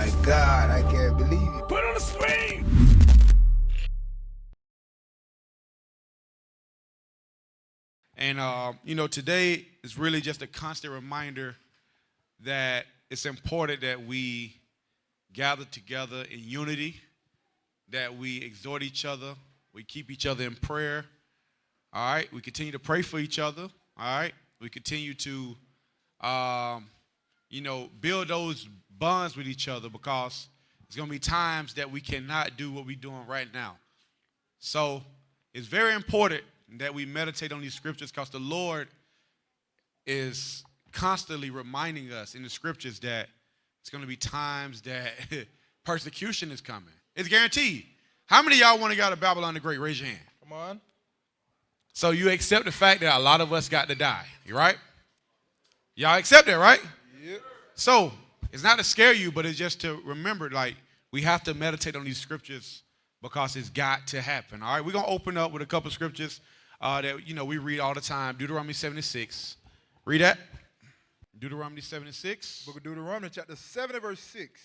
my God, I can't believe it. Put it on the screen! And, today is really just a constant reminder that it's important that we gather together in unity, that we exhort each other, we keep each other in prayer, all right? We continue to pray for each other, all right? We continue to, build those bonds with each other, because there's going to be times that we cannot do what we're doing right now. So it's very important that we meditate on these scriptures, because the Lord is constantly reminding us in the scriptures that it's going to be times that persecution is coming. It's guaranteed. How many of y'all want to go to Babylon the Great? Raise your hand. Come on. So you accept the fact that a lot of us got to die, you right? Y'all accept that, right? Yep. So it's not to scare you, but it's just to remember, we have to meditate on these scriptures, because it's got to happen, all right? We're going to open up with a couple scriptures that, we read all the time. Deuteronomy 76. Read that. Deuteronomy 76. Book of Deuteronomy, chapter 7 and verse 6.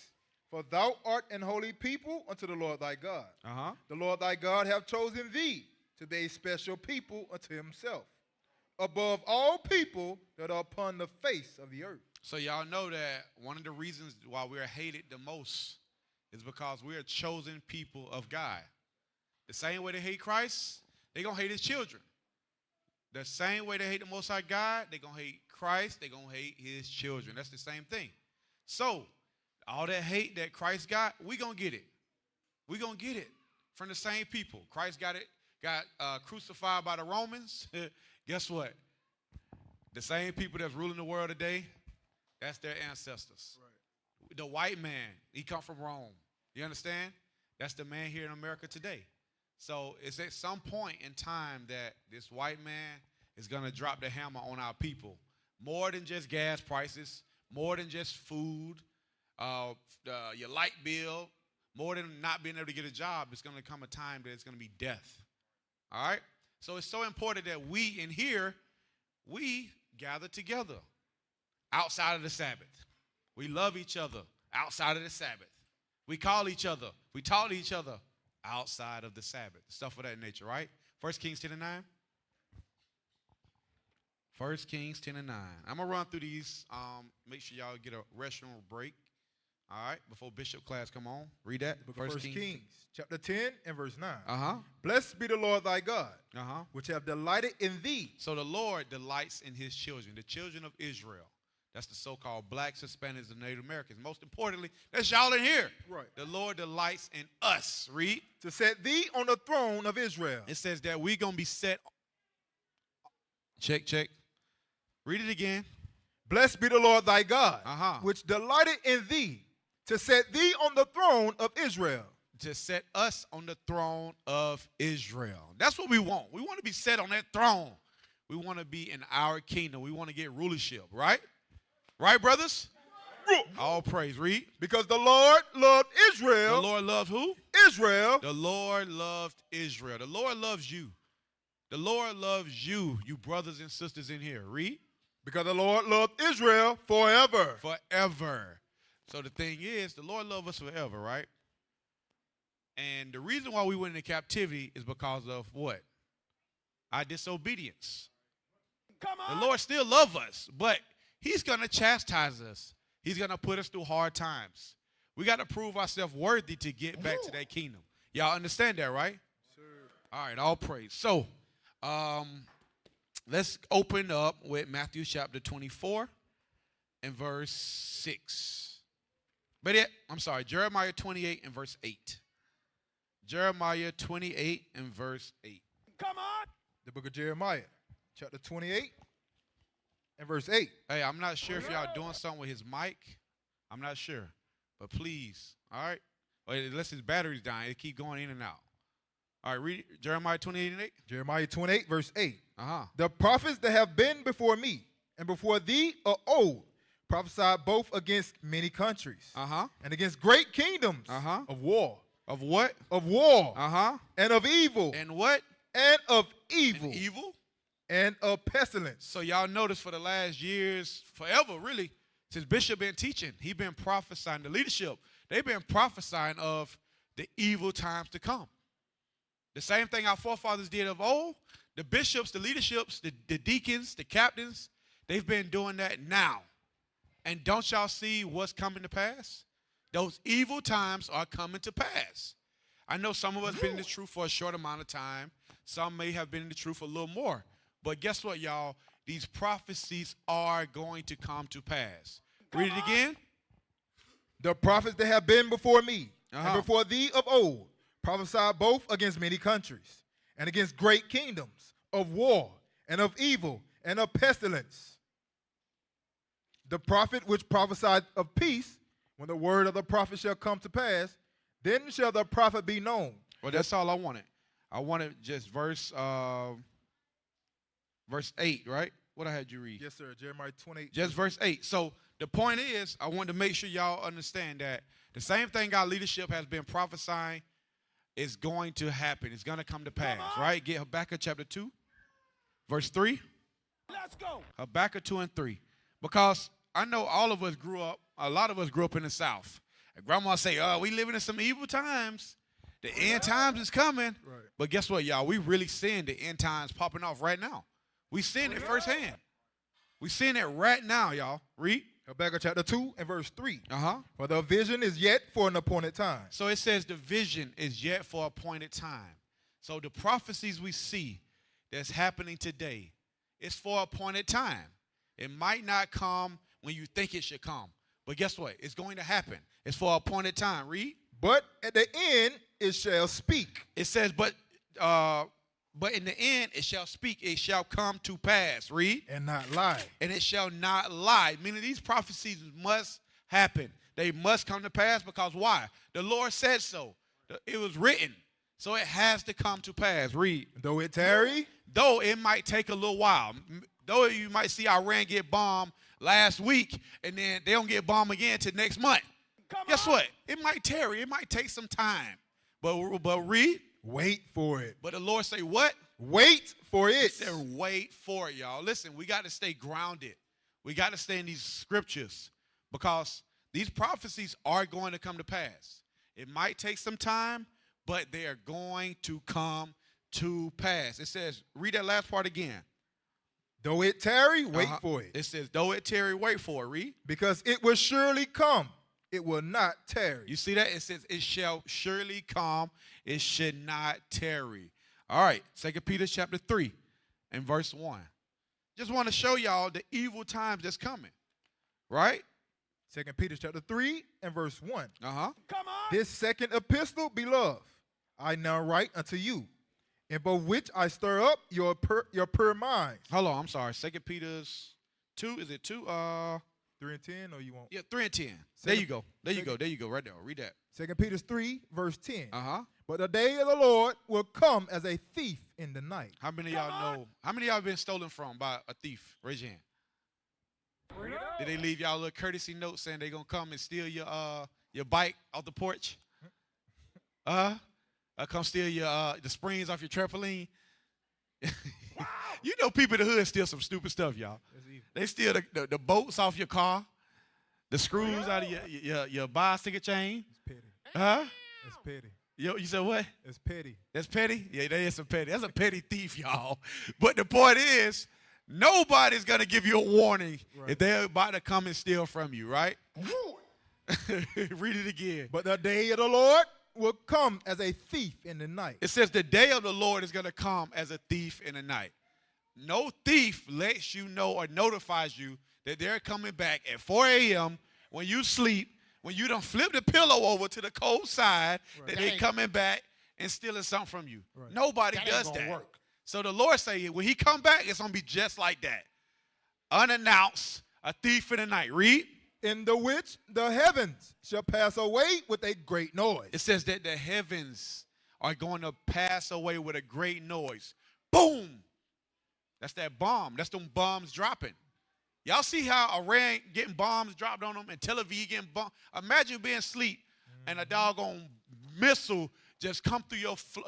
For thou art an holy people unto the Lord thy God. Uh-huh. The Lord thy God hath chosen thee to be a special people unto himself, above all people that are upon the face of the earth. So y'all know that one of the reasons why we're hated the most is because we are chosen people of God. The same way they hate Christ, they're going to hate his children. The same way they hate the Most High God, they're going to hate Christ, they're going to hate his children. That's the same thing. So all that hate that Christ got, we're going to get it. We're going to get it from the same people. Christ got crucified by the Romans. Guess what? The same people that's ruling the world today, that's their ancestors. Right. The white man, he come from Rome. You understand? That's the man here in America today. So it's at some point in time that this white man is going to drop the hammer on our people. More than just gas prices, more than just food, your light bill, more than not being able to get a job. It's going to come a time that it's going to be death. All right? So it's so important that we in here, we gather together outside of the Sabbath. We love each other outside of the Sabbath. We call each other, we talk to each other outside of the Sabbath. Stuff of that nature, right? 1 Kings 10 and 9. 1 Kings 10 and 9. I'm going to run through these. Make sure y'all get a restroom break. All right, before Bishop class come on. Read that. Book of 1 Kings, chapter 10 and verse 9. Uh-huh. Blessed be the Lord thy God, uh-huh, which have delighted in thee. So the Lord delights in his children, the children of Israel. That's the so-called blacks, Hispanics, and Native Americans. Most importantly, that's y'all in here. Right. The Lord delights in us. Read. To set thee on the throne of Israel. It says that we're going to be set. Check. Read it again. Blessed be the Lord thy God, uh-huh, which delighted in thee, to set thee on the throne of Israel. To set us on the throne of Israel. That's what we want. We want to be set on that throne. We want to be in our kingdom. We want to get rulership, right? Right, brothers? All praise. Read. Because the Lord loved Israel. The Lord loved who? Israel. The Lord loved Israel. The Lord loves you. The Lord loves you, you brothers and sisters in here. Read. Because the Lord loved Israel forever. Forever. So the thing is, the Lord loves us forever, right? And the reason why we went into captivity is because of what? Our disobedience. Come on! The Lord still loves us, but he's going to chastise us. He's going to put us through hard times. We got to prove ourselves worthy to get back to that kingdom. Y'all understand that, right? Sure. All right, all praise. So, let's open up with Matthew chapter 24 and verse 6. Jeremiah 28 and verse 8. Jeremiah 28 and verse 8. Come on! The book of Jeremiah, chapter 28 and verse 8. Hey, I'm not sure if y'all doing something with his mic. I'm not sure. But please, all right? Or unless his battery's dying, it keep going in and out. All right, read Jeremiah 28 and 8. Jeremiah 28, verse 8. Uh-huh. The prophets that have been before me and before thee are old, prophesied both against many countries, uh-huh, and against great kingdoms, uh-huh, of war. Of what? Of war. Uh-huh. And of evil. And what? And of evil. And evil? And of pestilence. So y'all notice for the last years, forever really, Since Bishop been teaching, he been prophesying. The leadership, they've been prophesying of the evil times to come. The same thing our forefathers did of old. The bishops, the leaderships, the deacons, the captains, they've been doing that now. And don't y'all see what's coming to pass? Those evil times are coming to pass. I know some of us been in the truth for a short amount of time. Some may have been in the truth a little more. But guess what, y'all? These prophecies are going to come to pass. Read it again. The prophets that have been before me and before thee of old prophesied both against many countries and against great kingdoms of war and of evil and of pestilence. The prophet which prophesied of peace, when the word of the prophet shall come to pass, then shall the prophet be known. Well, that's all I wanted. I wanted just verse 8, right? What I had you read? Yes, sir. Jeremiah 28. Just verse 8. So the point is, I want to make sure y'all understand that the same thing our leadership has been prophesying is going to happen. It's going to come to pass, right? Get Habakkuk chapter 2, verse 3. Let's go. Habakkuk 2 and 3. Because I know all of us grew up, a lot of us grew up in the South. And grandma say, oh, we living in some evil times. The end times is coming. Right. But guess what, y'all? We really seeing the end times popping off right now. We seeing it firsthand. We seeing it right now, y'all. Read. Habakkuk chapter 2 and verse 3. Uh-huh. For the vision is yet for an appointed time. So it says the vision is yet for appointed time. So the prophecies we see that's happening today is for appointed time. It might not come when you think it should come. But guess what? It's going to happen. It's for appointed time. Read. But at the end it shall speak. It says, but in the end it shall speak. It shall come to pass. Read. And not lie. And it shall not lie. Meaning these prophecies must happen. They must come to pass because why? The Lord said so. It was written. So it has to come to pass. Read. Though it tarry. Though it might take a little while. Though you might see Iran get bombed last week and then they don't get bombed again till next month. Guess what? It might tarry. It might take some time. But read. Wait for it. But the Lord say what? Wait for it. He said wait for it, y'all. Listen, we got to stay grounded. We got to stay in these scriptures because these prophecies are going to come to pass. It might take some time, but they are going to come to pass. It says, read that last part again. Though it tarry, wait for it. It says, though it tarry, wait for it. Read. Because it will surely come. It will not tarry. You see that? It says, it shall surely come. It should not tarry. All right. 2 Peter chapter 3 and verse 1. Just want to show y'all the evil times that's coming. Right? 2 Peter chapter 3 and verse 1. Uh-huh. Come on. This second epistle, beloved, I now write unto you, and by which I stir up your pure minds. Hold on, I'm sorry. 2 Peter's 2, is it 2? 3 and 10, or you want? Yeah, 3 and 10. There you go. There you go. There you go. Right there. Read that. 2 Peter 3, verse 10. Uh-huh. But the day of the Lord will come as a thief in the night. How many of y'all know? How many of y'all been stolen from by a thief? Raise your hand. Did they leave y'all a little courtesy note saying they're going to come and steal your bike off the porch? Come steal your the springs off your trampoline? You know people in the hood steal some stupid stuff, y'all. They steal the bolts off your car, the screws out of your bicycle chain. It's petty. Huh? It's petty. You said what? It's petty. That's petty? Yeah, that is some petty. That's a petty thief, y'all. But the point is, nobody's going to give you a warning if they're about to come and steal from you, right? Read it again. But the day of the Lord will come as a thief in the night. It says the day of the Lord is going to come as a thief in the night. No thief lets you know or notifies you that they're coming back at 4 a.m. when you sleep, when you done flip the pillow over to the cold side, that they coming back and stealing something from you. Right. Nobody does that. Work. So the Lord say when he come back, it's going to be just like that. Unannounced, a thief in the night. Read. In the which the heavens shall pass away with a great noise. It says that the heavens are going to pass away with a great noise. Boom. That's that bomb. That's them bombs dropping. Y'all see how Iran getting bombs dropped on them and Tel Aviv getting bombed? Imagine being asleep and a doggone missile just come through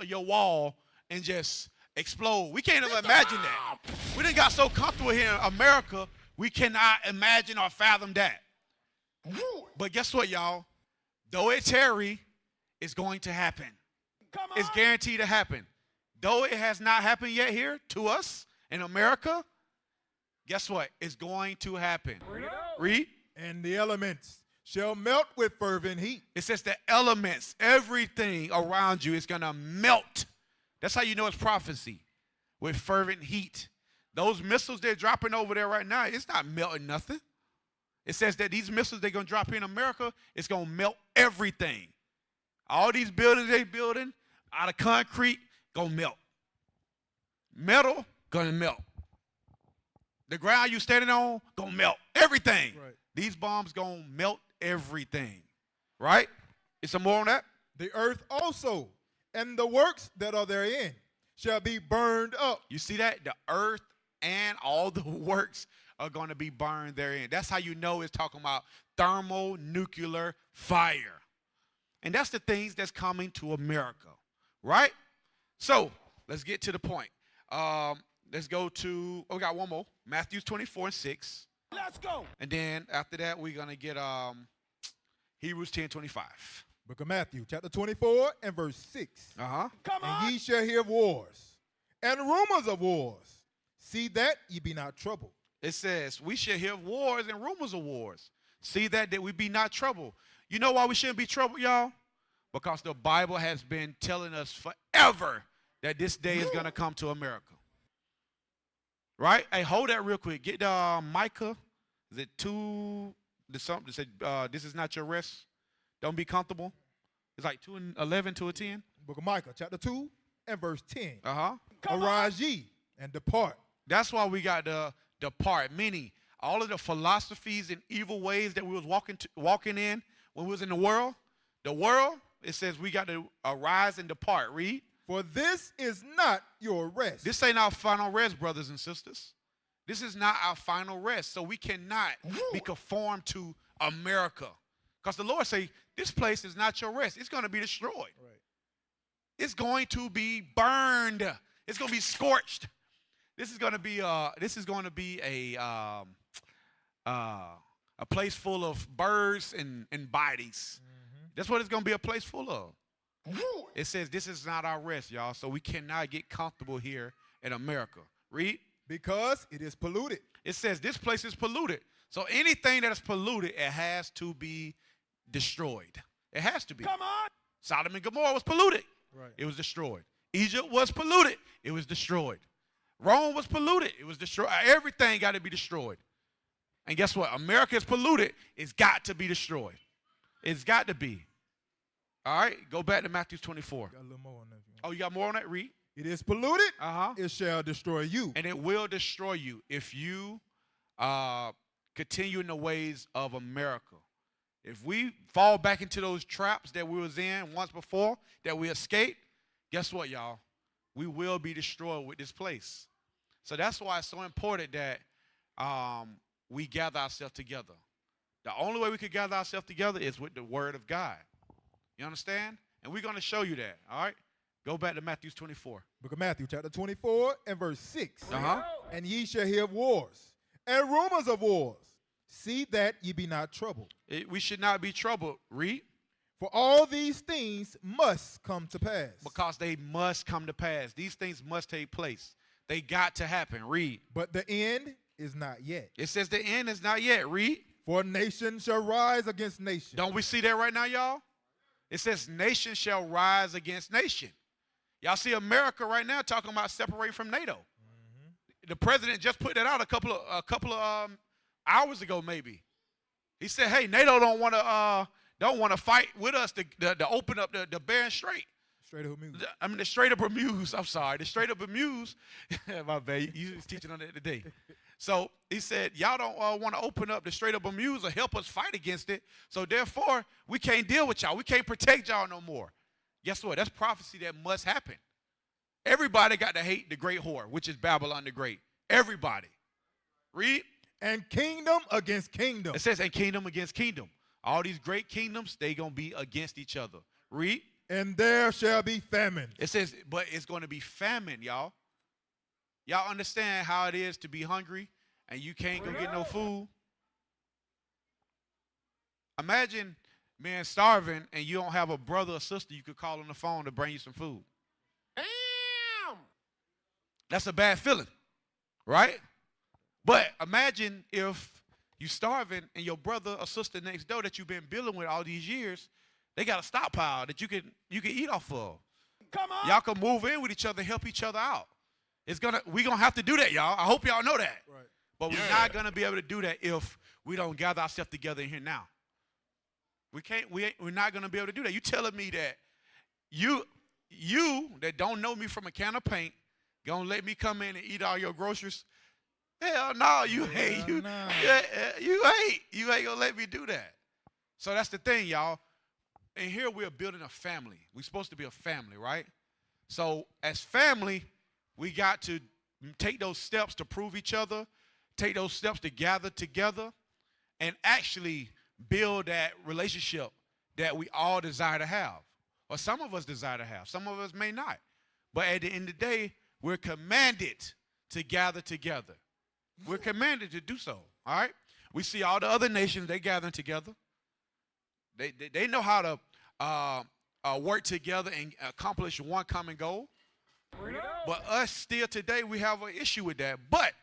your wall and just explode. We can't even imagine that. We done got so comfortable here in America, we cannot imagine or fathom that. But guess what, y'all? Though it tarry, it's going to happen. Come on. It's guaranteed to happen. Though it has not happened yet here to us in America, guess what? It's going to happen. Read. And the elements shall melt with fervent heat. It says the elements, everything around you is going to melt. That's how you know it's prophecy, with fervent heat. Those missiles they're dropping over there right now, it's not melting nothing. It says that these missiles they're going to drop in America, it's going to melt everything. All these buildings they're building out of concrete, going to melt. Metal, going to melt. The ground you standing on, going to melt. Everything. Right. These bombs going to melt everything. Right? Is some more on that? The earth also, and the works that are therein, shall be burned up. You see that? The earth and all the works are going to be burned therein. That's how you know it's talking about thermonuclear fire. And that's the things that's coming to America, right? So let's get to the point. Let's go to, we got one more, Matthew 24:6. Let's go. And then after that, we're going to get Hebrews 10:25. Book of Matthew, chapter 24 and verse 6. Uh-huh. Come on. And ye shall hear of wars, and rumors of wars. See that ye be not troubled. It says, we should hear wars and rumors of wars. See that we be not troubled. You know why we shouldn't be troubled, y'all? Because the Bible has been telling us forever that this day is going to come to America. Right? Hey, hold that real quick. Get Micah. Is it 2? Something that said, this is not your rest. Don't be comfortable. It's like 2:11 to 10. Book of Micah, chapter 2 and verse 10. Uh-huh. Arise ye and depart. That's why we got the depart, meaning all of the philosophies and evil ways that we was walking in when we was in the world, it says we got to arise and depart. Read. For this is not your rest. This ain't our final rest, brothers and sisters. This is not our final rest. So we cannot be conformed to America. Because the Lord say, this place is not your rest. It's going to be destroyed. Right. It's going to be burned. It's going to be scorched. This is going to be a place full of birds and bodies. Mm-hmm. That's what it's going to be a place full of. It says this is not our rest, y'all. So we cannot get comfortable here in America. Read. Because it is polluted. It says this place is polluted. So anything that is polluted, it has to be destroyed. It has to be. Come on. Sodom and Gomorrah was polluted. Right. It was destroyed. Egypt was polluted. It was destroyed. Rome was polluted. It was destroyed. Everything got to be destroyed. And guess what? America is polluted. It's got to be destroyed. It's got to be. All right, go back to Matthew 24. Got a little more on that. Oh, you got more on that? Read. It is polluted. Uh-huh. It shall destroy you. And it will destroy you if you continue in the ways of America. If we fall back into those traps that we was in once before, that we escaped, guess what, y'all? We will be destroyed with this place. So that's why it's so important that we gather ourselves together. The only way we could gather ourselves together is with the word of God. You understand? And we're going to show you that, all right? Go back to Matthew 24. Book of Matthew, chapter 24 and verse 6. Uh-huh. And ye shall hear of wars and rumors of wars. See that ye be not troubled. We should not be troubled. Read. For all these things must come to pass. Because they must come to pass. These things must take place. They got to happen. Read. But the end is not yet. It says the end is not yet. Read. For nation shall rise against nation. Don't we see that right now, y'all? It says nation shall rise against nation. Y'all see America right now talking about separating from NATO. Mm-hmm. The president just put that out a couple of hours ago, maybe. He said, "Hey, NATO don't want to fight with us to open up the Bering Strait." Strait of Bermuda. The Strait of Bermuda. I'm sorry, the Strait of Bermuda. My bad. You was teaching on that today. So he said, y'all don't want to open up the Strait of Bermuda or help us fight against it. So therefore, we can't deal with y'all. We can't protect y'all no more. Guess what? That's prophecy that must happen. Everybody got to hate the great whore, which is Babylon the Great. Everybody. Read. And kingdom against kingdom. It says, and kingdom against kingdom. All these great kingdoms, they going to be against each other. Read. And there shall be famine. It says, but it's going to be famine, y'all. Y'all understand how it is to be hungry and you can't go get no food? Imagine being starving and you don't have a brother or sister you could call on the phone to bring you some food. Damn! That's a bad feeling, right? But imagine if you starving and your brother or sister next door that you've been building with all these years, they got a stockpile that you can eat off of. Come on! Y'all can move in with each other, help each other out. We're gonna have to do that, y'all. I hope y'all know that. Right. But we're not gonna be able to do that if we don't gather ourselves together in here now. We're not gonna be able to do that. You telling me that you that don't know me from a can of paint gonna let me come in and eat all your groceries? Hell no, you ain't. You ain't gonna let me do that. So that's the thing, y'all. And here we're building a family. We're supposed to be a family, right? So as family, we got to take those steps to prove each other, take those steps to gather together, and actually build that relationship that we all desire to have. Or some of us desire to have. Some of us may not. But at the end of the day, we're commanded to gather together. We're commanded to do so, all right? We see all the other nations, they gathering together. They know how to work together and accomplish one common goal. But us still today, we have an issue with that. But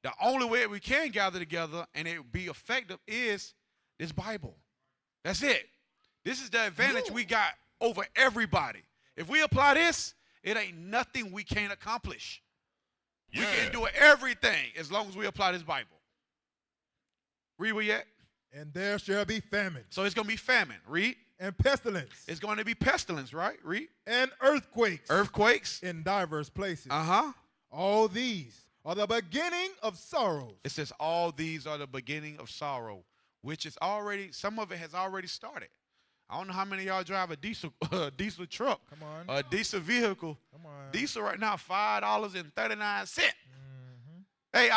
the only way we can gather together and it be effective is this Bible. That's it. This is the advantage we got over everybody. If we apply this, it ain't nothing we can't accomplish. We can do everything as long as we apply this Bible. Read where you at? And there shall be famine. So it's going to be famine. Read. And pestilence. It's going to be pestilence, right? Read. And earthquakes. Earthquakes. In diverse places. Uh-huh. All these are the beginning of sorrows. It says all these are the beginning of sorrow, which is already, some of it has already started. I don't know how many of y'all drive a diesel truck. Come on. A diesel vehicle. Come on. Diesel right now, $5.39. Hey,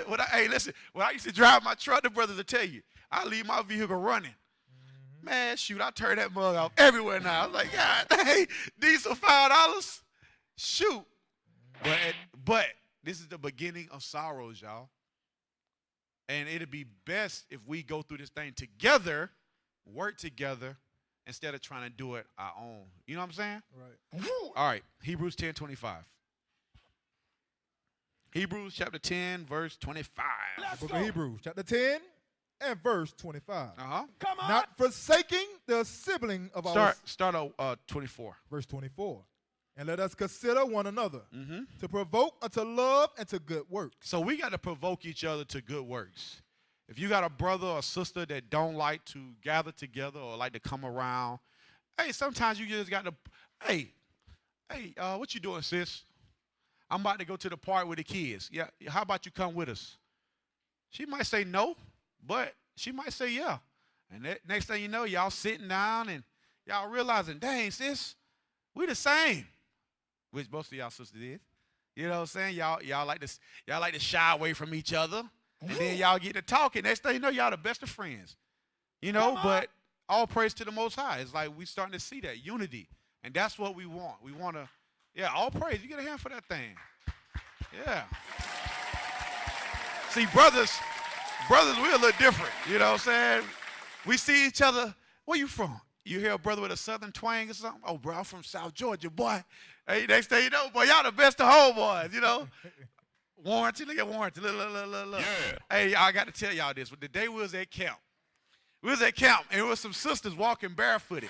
when I used to drive my truck, the brothers will tell you, I leave my vehicle running. Man, shoot, I turn that mug off everywhere now. I was like, God, hey, diesel $5? Shoot. But this is the beginning of sorrows, y'all. And it'd be best if we go through this thing together, work together, instead of trying to do it our own. You know what I'm saying? Right. All right, Hebrews 10:25. Hebrews chapter 10, verse 25. The book of Hebrews, chapter 10 and verse 25. Uh-huh. Come on! Not forsaking the sibling of our... Start at 24. Verse 24. And let us consider one another to provoke unto love and to good works. So we got to provoke each other to good works. If you got a brother or sister that don't like to gather together or like to come around, hey, sometimes you just got to, hey, what you doing, sis? I'm about to go to the park with the kids. Yeah, how about you come with us? She might say no, but she might say yeah. And next thing you know, y'all sitting down and y'all realizing, dang, sis, we the same. Which most of y'all sisters is. You know what I'm saying? Y'all like to shy away from each other. And then y'all get to talking. Next thing you know, y'all the best of friends. You know, but all praise to the Most High. It's like we starting to see that unity. And that's what we want. We want to, all praise. You get a hand for that thing. Yeah. See, brothers, we're a little different. You know what I'm saying? We see each other. Where you from? You hear a brother with a southern twang or something? Oh, bro, I'm from South Georgia, boy. Hey, next thing you know, boy, y'all the best of homeboys, you know? Warranty, look at Warranty. Look. Yeah. Hey, I got to tell y'all this. The day we was at camp, and there was some sisters walking barefooted.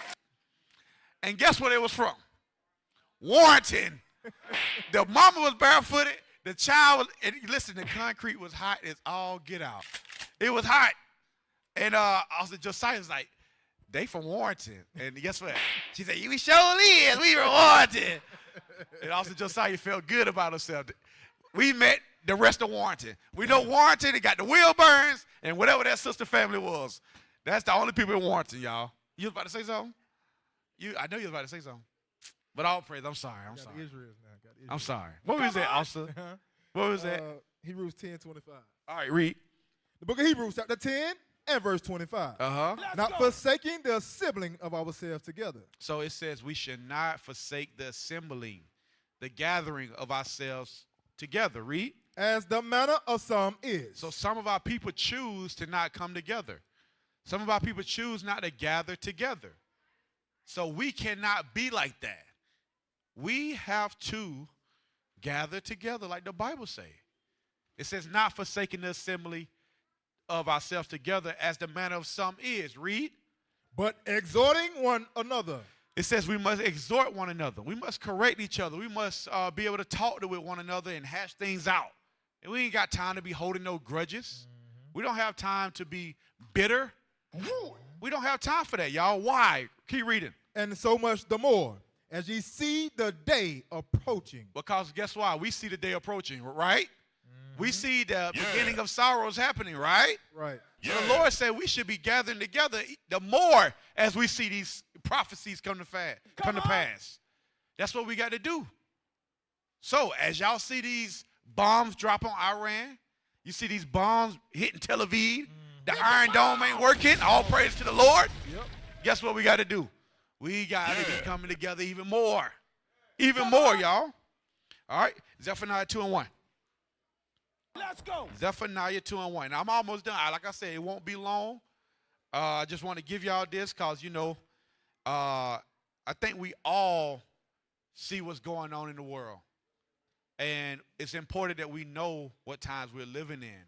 And guess where they was from? Warrenton. The mama was barefooted. The child was, and listen, the concrete was hot as all get out. It was hot. And also Josiah's like, they from Warrenton. And guess what? She said, we sure is. We from Warrenton. And also Josiah felt good about herself. We met the rest of Warrenton. We know Warrenton. They got the Wilburns and whatever that sister family was. That's the only people in Warrenton, y'all. You was about to say something? I know you was about to say something. But all praise. I'm sorry. I'm sorry. What was that, Elsa? What was that? Hebrews 10:25. All right, read. The book of Hebrews, chapter 10 and verse 25. Uh-huh. Not forsaking the assembling of ourselves together. So it says we should not forsake the assembling, the gathering of ourselves together. Read. As the manner of some is. So some of our people choose to not come together. Some of our people choose not to gather together. So we cannot be like that. We have to gather together like the Bible says. It says, not forsaking the assembly of ourselves together as the manner of some is. Read. But exhorting one another. It says we must exhort one another. We must correct each other. We must be able to talk with one another and hash things out. And we ain't got time to be holding no grudges. We don't have time to be bitter. We don't have time for that, y'all. Why? Keep reading. And so much the more, as ye see the day approaching. Because guess what? We see the day approaching, right? We see the beginning of sorrows happening, right? Right. So the Lord said we should be gathering together the more as we see these prophecies come to pass. That's what we got to do. So as y'all see these bombs drop on Iran, you see these bombs hitting Tel Aviv, the Iron Dome ain't working, all praise to the Lord. Yep. Guess what we got to do? We got to be coming together even more. Even more, y'all. All right, Zephaniah 2:1. Let's go. Zephaniah 2:1. I'm almost done. Like I said, it won't be long. I just want to give y'all this because, I think we all see what's going on in the world. And it's important that we know what times we're living in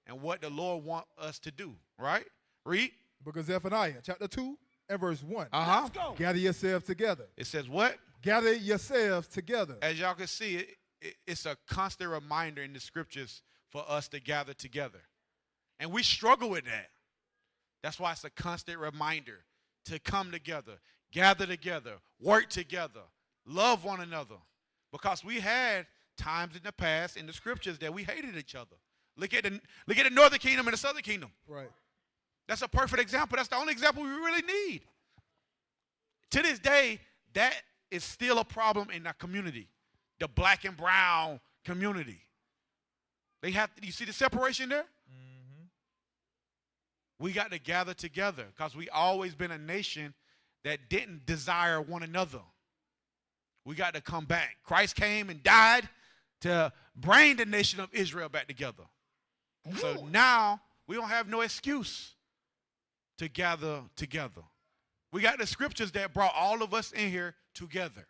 and what the Lord wants us to do, right? Read. Book of Zephaniah, chapter 2 and verse 1. Let's go. Gather yourselves together. It says what? Gather yourselves together. As y'all can see, it's a constant reminder in the scriptures for us to gather together. And we struggle with that. That's why it's a constant reminder to come together, gather together, work together, love one another. Because we had times in the past in the scriptures that we hated each other. Look at the northern kingdom and the southern kingdom. Right. That's a perfect example. That's the only example we really need. To this day, that is still a problem in our community, the black and brown community. You see the separation there? We got to gather together because we always been a nation that didn't desire one another. We got to come back. Christ came and died to bring the nation of Israel back together. So now we don't have no excuse to gather together. We got the scriptures that brought all of us in here together.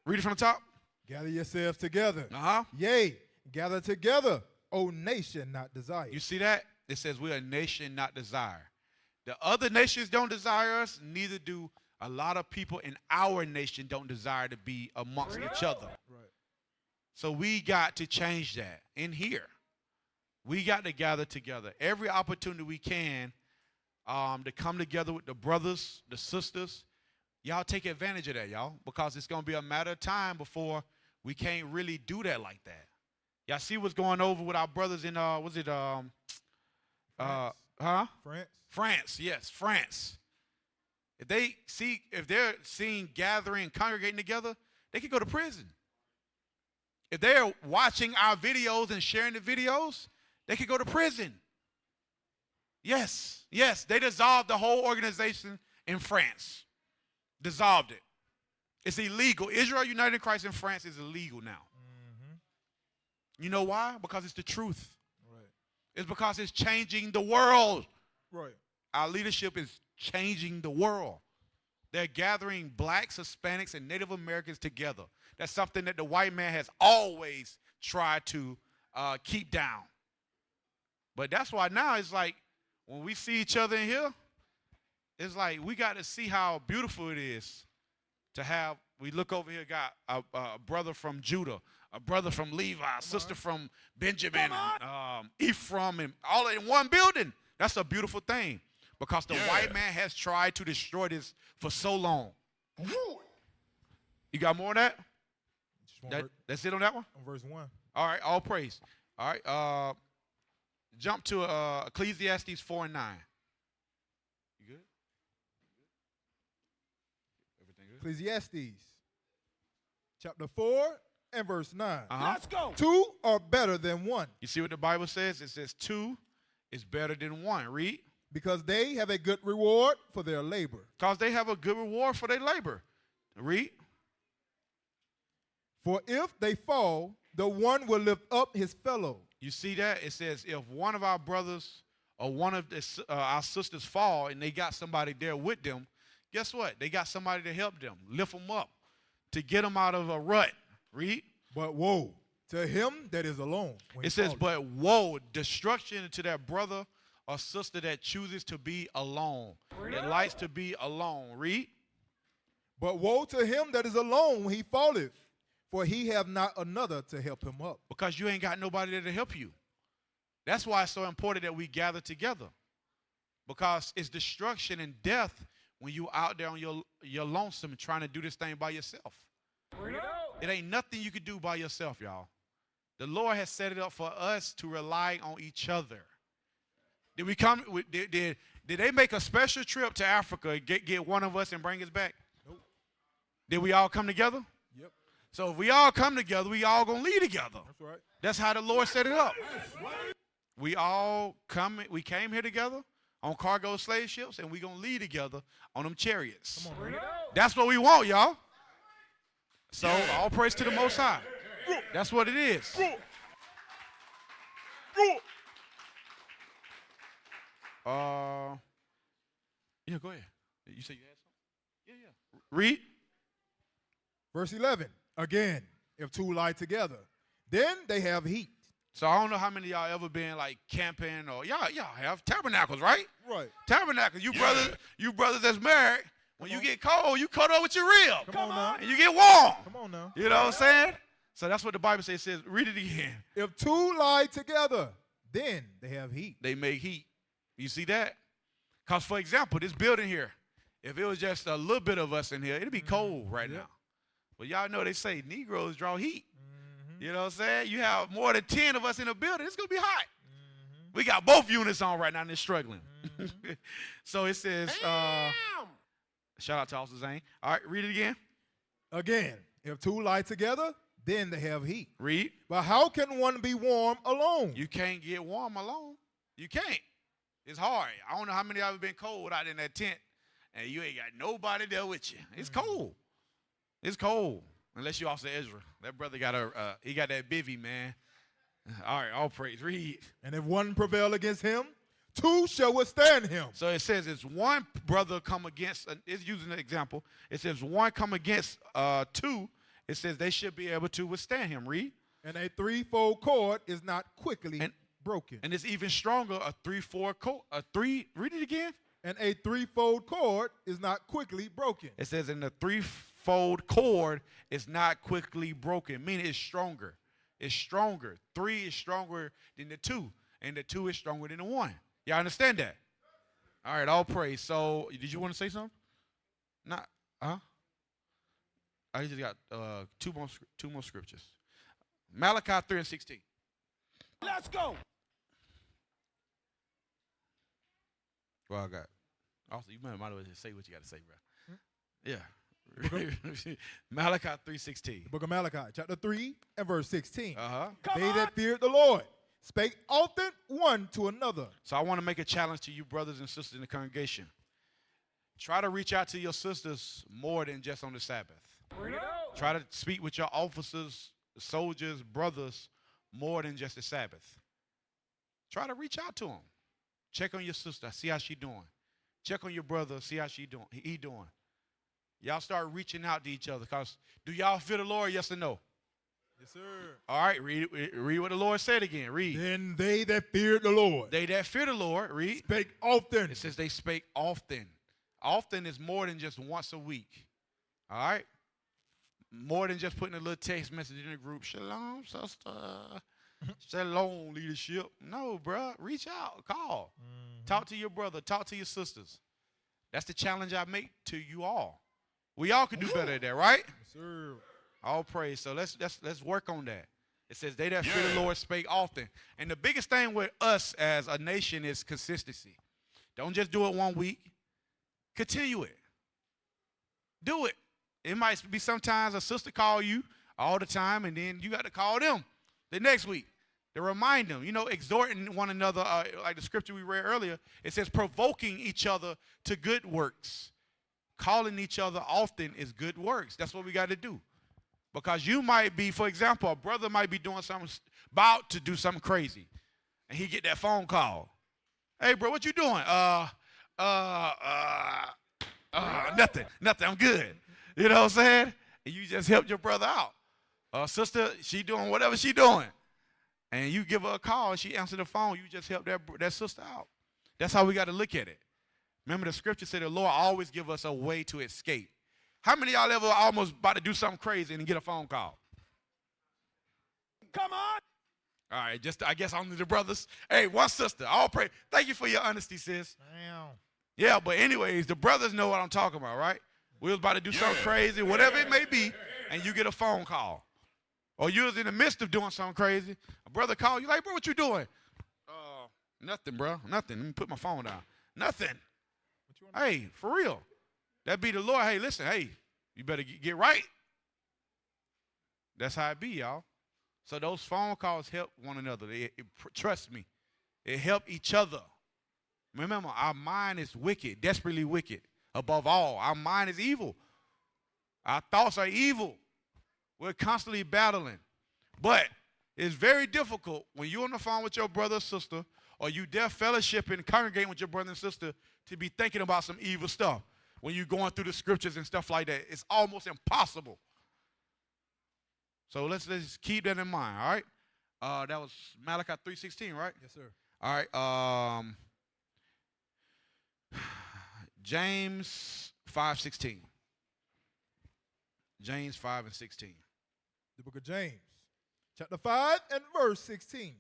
Read it from the top. Gather yourselves together. Uh-huh. Yea, gather together, O nation not desire. You see that? It says we're a nation not desire. The other nations don't desire us, neither do a lot of people in our nation don't desire to be amongst each other. Right. So we got to change that in here. We got to gather together. Every opportunity we can to come together with the brothers, the sisters. Y'all take advantage of that, y'all, because it's going to be a matter of time before we can't really do that like that. Y'all see what's going over with our brothers in, France? France, yes, France. If they're seeing gathering, congregating together, they could go to prison. If they're watching our videos and sharing the videos, they could go to prison. Yes, they dissolved the whole organization in France. Dissolved it. It's illegal. Israel United in Christ in France is illegal now. You know why? Because it's the truth. Right. It's because it's changing the world. Right. Our leadership is changing the world. They're gathering blacks, Hispanics, and Native Americans together. That's something that the white man has always tried to keep down. But that's why now it's like when we see each other in here, it's like we got to see how beautiful it is to have. We look over here, got a brother from Judah, a brother from Levi, a sister from Benjamin, Ephraim, and all in one building. That's a beautiful thing because the white man has tried to destroy this for so long. You got more on that? That's it on that one? On verse 1. All right, all praise. All right, jump to Ecclesiastes 4 and 9. You good? Everything good? Ecclesiastes, chapter 4 and verse 9. Let's go. Two are better than one. You see what the Bible says? It says two is better than one. Read. Because they have a good reward for their labor. Because they have a good reward for their labor. Read. For if they fall, the one will lift up his fellow. You see that? It says if one of our brothers or one of our sisters fall and they got somebody there with them, guess what? They got somebody to help them, lift them up, to get them out of a rut. Read. But woe to him that is alone. It says, but woe, destruction to that brother or sister that chooses to be alone, that likes to be alone. Read. But woe to him that is alone when he falleth, for he have not another to help him up. Because you ain't got nobody there to help you. That's why it's so important that we gather together. Because it's destruction and death when you out there on your lonesome trying to do this thing by yourself. It ain't nothing you can do by yourself, y'all. The Lord has set it up for us to rely on each other. Did we come? Did they make a special trip to Africa, get one of us and bring us back? Nope. Did we all come together? Yep. So if we all come together, we all gonna lead together. That's right. That's how the Lord set it up. We came here together on cargo slave ships, and we gonna lead together on them chariots. Come on, man. That's what we want, y'all. So all praise to the Most High. That's what it is. Yeah, go ahead. You say you had something? Yeah. Read. Verse 11. Again, if two lie together, then they have heat. So I don't know how many of y'all ever been like camping or y'all have tabernacles, right? Right. Tabernacles. You brothers that's married, when you get cold, you cuddle up with your rib. Come on now. And you get warm. Come on now. You know what I'm saying? So that's what the Bible says. It says, read it again. If two lie together, then they have heat. They make heat. You see that? Because, for example, this building here, if it was just a little bit of us in here, it'd be cold right now. But y'all know they say Negroes draw heat. You know what I'm saying? You have more than 10 of us in a building, it's going to be hot. We got both units on right now and they're struggling. So it says, shout out to Officer Zane. All right, read it again. Again, if two lie together, then they have heat. Read. But how can one be warm alone? You can't get warm alone. You can't. It's hard. I don't know how many of you have been cold out in that tent and you ain't got nobody there with you. It's cold. It's cold. Unless you also Ezra. That brother got he got that bivy, man. All right, all praise. Read. And if one prevail against him, two shall withstand him. So it says it's one brother come against, it's using an example. It says one come against two. It says they should be able to withstand him. Read. And a threefold cord is not quickly broken. And it's even stronger, a three-fold cord. Read it again. And a threefold cord is not quickly broken. It says in the threefold cord is not quickly broken, meaning it's stronger. It's stronger. 3 is stronger than the 2, and the 2 is stronger than the 1. Y'all understand that? All right, all praise. So, did you want to say something? Not, I just got two more scriptures. Malachi 3:16. Let's go. Well, I got. Also, you might as well just say what you got to say, bro. Yeah. Malachi 3:16. The book of Malachi, chapter 3 and verse 16. Uh-huh. They that feared the Lord spake often one to another. So I want to make a challenge to you brothers and sisters in the congregation. Try to reach out to your sisters more than just on the Sabbath. Try to speak with your officers, soldiers, brothers more than just the Sabbath. Try to reach out to them. Check on your sister, see how she doing. Check on your brother, see how he doing. Y'all start reaching out to each other. Because do y'all fear the Lord, yes or no? Yes, sir. All right, read what the Lord said again. Read. Then they that feared the Lord. They that fear the Lord, read. Spake often. It says they spake often. Often is more than just once a week. All right? More than just putting a little text message in the group. Shalom, sister. Shalom, leadership. No, bro. Reach out. Call. Talk to your brother. Talk to your sisters. That's the challenge I make to you all. We all can do better at that, right? Yes, sir. All praise. So let's work on that. It says they that fear the Lord spake often. And the biggest thing with us as a nation is consistency. Don't just do it 1 week. Continue it. Do it. It might be sometimes a sister call you all the time, and then you got to call them the next week to remind them. You know, exhorting one another, like the scripture we read earlier. It says provoking each other to good works. Calling each other often is good works. That's what we got to do. Because you might be, for example, a brother might be doing something, about to do something crazy, and he get that phone call. Hey, bro, what you doing? Nothing. I'm good. You know what I'm saying? And you just helped your brother out. Sister, she doing whatever she doing. And you give her a call, and she answered the phone. You just helped that sister out. That's how we got to look at it. Remember, the scripture said the Lord always give us a way to escape. How many of y'all ever almost about to do something crazy and get a phone call? Come on. All right, I guess only the brothers. Hey, one sister, all pray. Thank you for your honesty, sis. Damn. Yeah, but anyways, the brothers know what I'm talking about, right? We was about to do something crazy, whatever it may be, and you get a phone call. Or you was in the midst of doing something crazy. A brother called you like, bro, what you doing? Nothing, bro. Nothing. Let me put my phone down. Nothing. Hey, for real. That be the Lord. Hey, listen, hey, you better get right. That's how it be, y'all. So those phone calls help one another. Trust me. It help each other. Remember, our mind is wicked, desperately wicked. Above all, our mind is evil. Our thoughts are evil. We're constantly battling. But it's very difficult when you're on the phone with your brother or sister, or you there fellowship and congregating with your brother and sister, to be thinking about some evil stuff. When you're going through the scriptures and stuff like that, it's almost impossible. So let's keep that in mind, all right? That was Malachi 3:16, right? Yes, sir. All right. James 5:16. James 5:16. The book of James, chapter 5 and verse 16.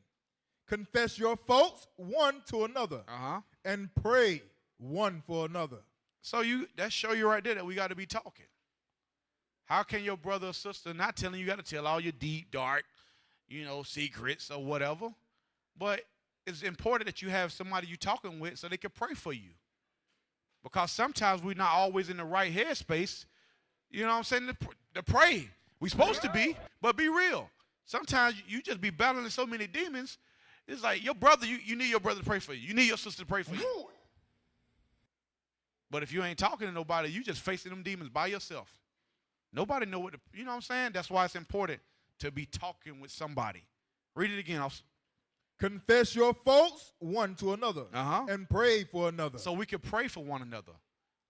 Confess your faults one to another, and pray one for another. So that show you right there that we got to be talking. How can your brother or sister not telling you got to tell all your deep, dark, secrets or whatever? But it's important that you have somebody you talking with so they can pray for you. Because sometimes we're not always in the right headspace, you know what I'm saying, to pray. We're supposed to be, but be real. Sometimes you just be battling so many demons. It's like your brother, you need your brother to pray for you. You need your sister to pray for you. But if you ain't talking to nobody, you just facing them demons by yourself. Nobody know you know what I'm saying? That's why it's important to be talking with somebody. Read it again, officer. Confess your faults one to another, and pray for another. So we can pray for one another.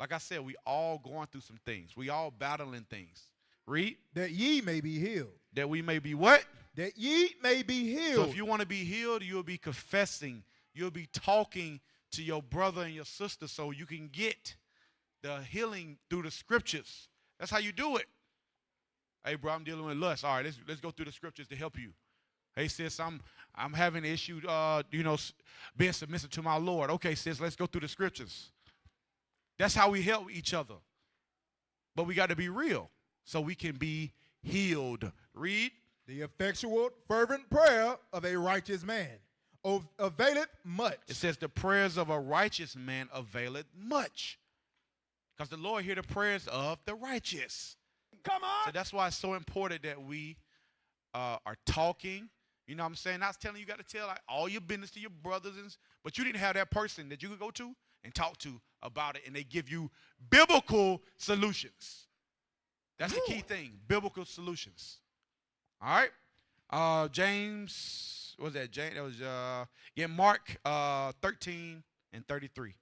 Like I said, we all going through some things. We all battling things. Read. That ye may be healed. That we may be what? That ye may be healed. So if you want to be healed, you'll be confessing. You'll be talking to your brother and your sister so you can get the healing through the scriptures. That's how you do it. Hey, bro, I'm dealing with lust. All right, let's go through the scriptures to help you. Hey, sis, I'm having an issue, being submissive to my Lord. Okay, sis, let's go through the scriptures. That's how we help each other. But we got to be real so we can be healed. Read. The effectual, fervent prayer of a righteous man availeth much. It says the prayers of a righteous man availeth much. Because the Lord hear the prayers of the righteous. Come on. So that's why it's so important that we are talking. You know what I'm saying? I was telling you got to tell all your business to your brothers, but you didn't have that person that you could go to and talk to about it, and they give you biblical solutions. That's the key thing, biblical solutions. All right? James, what was that? James, that was, Mark 13 and 33.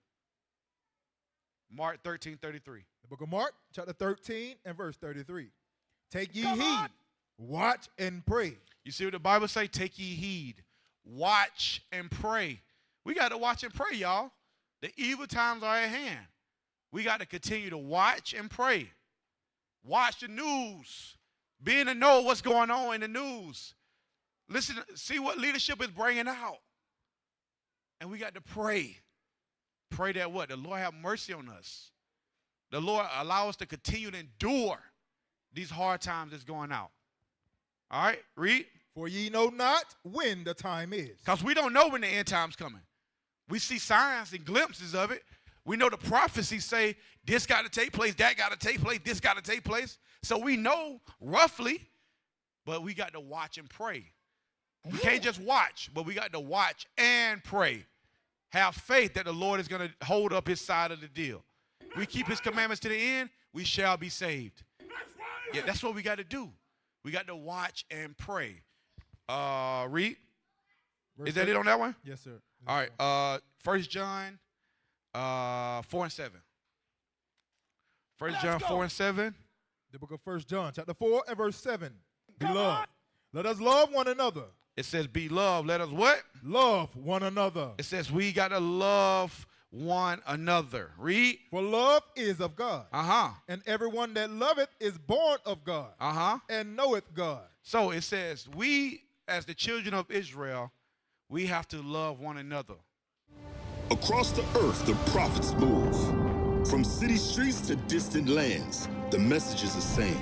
Mark 13:33. The book of Mark, chapter 13 and verse 33. Take ye heed, watch and pray. You see what the Bible say? Take ye heed, watch and pray. We got to watch and pray, y'all. The evil times are at hand. We got to continue to watch and pray. Watch the news. Be in the know what's going on in the news. Listen, see what leadership is bringing out. And we got to pray. Pray that what? The Lord have mercy on us. The Lord allow us to continue to endure these hard times that's going out. All right, read. For ye know not when the time is. Because we don't know when the end time's coming. We see signs and glimpses of it. We know the prophecies say this got to take place, that got to take place, this got to take place. So we know roughly, but we got to watch and pray. We can't just watch, but we got to watch and pray. Have faith that the Lord is going to hold up his side of the deal. We keep his commandments to the end, we shall be saved. Yeah, that's what we got to do. We got to watch and pray. Read. Is that it on that one? Yes, sir. All right. 1 John 4 and 7. 1 John 4 and 7. The book of 1 John, chapter 4 and verse 7. Beloved, let us love one another. It says, beloved, let us what? Love one another. It says we got to love one another. Read. For love is of God. Uh-huh. And everyone that loveth is born of God. Uh-huh. And knoweth God. So it says we, as the children of Israel, we have to love one another. Across the earth, the prophets move. From city streets to distant lands, the message is the same.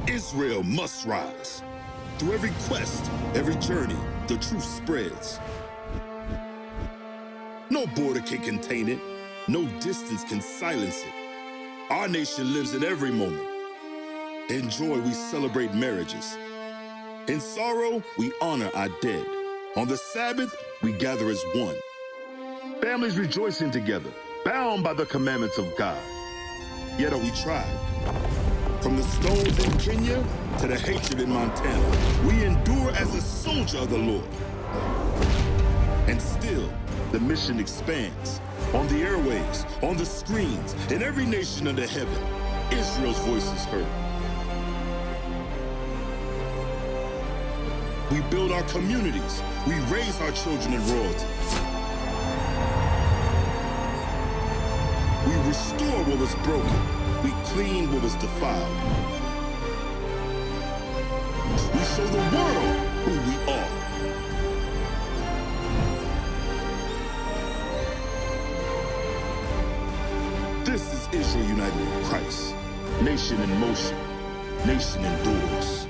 Israel must rise. Through every quest, every journey, the truth spreads. No border can contain it. No distance can silence it. Our nation lives in every moment. In joy, we celebrate marriages. In sorrow, we honor our dead. On the Sabbath, we gather as one. Families rejoicing together, bound by the commandments of God. Yet are we tried? From the stones in Kenya to the hatred in Montana, we endure as a soldier of the Lord. And still, the mission expands. On the airwaves, on the screens, in every nation under heaven, Israel's voice is heard. We build our communities. We raise our children in royalty. We restore what was broken. We clean what was defiled. We show the world who we are. This is Israel united in Christ. Nation in motion. Nation endures.